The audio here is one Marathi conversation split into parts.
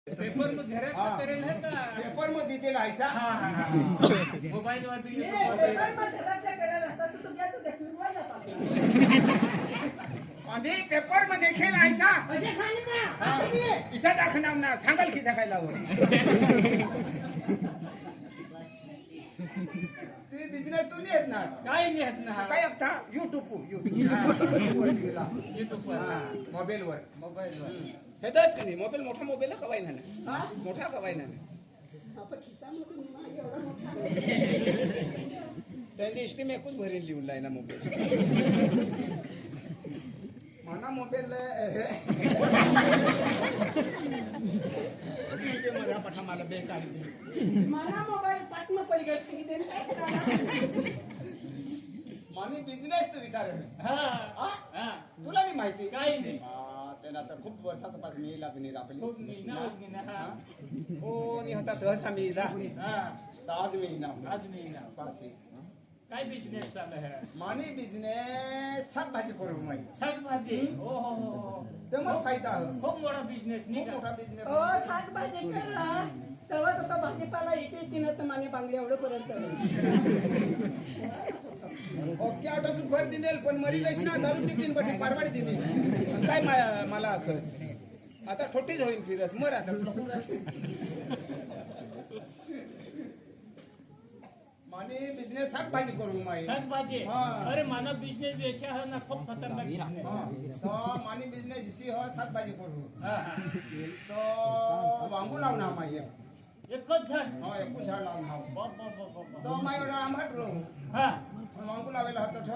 पेपर में झेरॉक्स करेल है का पेपर मध्ये दिलेला आहे सा मोबाईल वर बी पेपर मध्ये झेरॉक्स करायला आता तू घ्या तू देखील जाता आणि पेपर मध्ये खेळ आहे सा असे सांग ना इसा दाखवणार ना सांगाल की सकाळला ते बिझनेस तू नाही येणार काय नाही येत ना काय आता युट्यूब मोबाईल वर हे दस नाही मोबाईल मोठा मोबाईल कवाय ना मोठा कवाय ना त्यांनी इष्टीम एकूच भरीन लिहून लाय ना मोबाईल म्हणा मोबाईल मला पठा मला बेकार मला मोबाईल पाठमा पडी गई सांगितले ना माने बिझनेस तर विचारेल हा तुला नाही माहिती काय नाही त्याला तर खूप वर्षाचा पास मी लागली आपली खूप नाही ना हो नि होता तसा मी ला हा ताज मी ना आज नाही ना पासी काय बिझनेस चालू है माने बिझनेस शाकभाजी करू माई शाकभाजी ओ हो तेव्हा फायदा खूप मोठा बिझनेस नाही खूप का मोठा बिझनेस ओ शाकभाजी करा तेव्हा तो भाजीपाला येते तिनं तर माने बांगडी एवढं पर्यंत ओके आठ सुद्धा भर दिनेल पण मरी गईस ना दारू टिफिन बठी परवाडी दिलीस काय मला खस आता छोटीच होईल फिरस मर आता माने बिझनेस शाकभाजी करू माई शाकभाजी हाँ. अरे माना बिझनेस वेचा है ना खूप खतरनाक business. तो माने बिझनेस इसी हो शाकभाजी करू हा हा तो वांगू लावून हा माई एकच झाड हो एकूण झाड लावून हा बाप बाप बाप बाप तो माई आंबट रो हा वांगू लावेला होता तो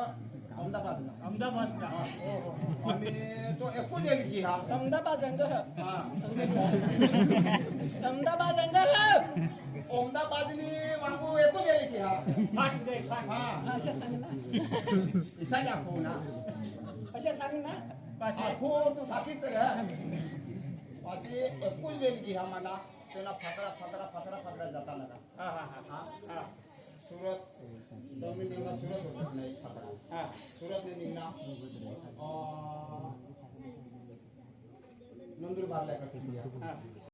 अहमदाबादला अहमदाबादला हो हो आणि तो एकूण येईल की हा अहमदाबाद रंग हा अहमदाबाद रंग अहमदाबादनी वांगू एकूण येईल की हा फाट गए फाट हा अशा सांग ना इसा दाखवू ना अशा सांग ना पासे आखो तू साकीच तर पाचे एकूण येईल की हा मला त्याला फाकडा जाताना का हा हा हा हा सुरत दोन निघला सुरत होतच नाही फाकडा हा सुरत ने निघला नंदुरबारला का किती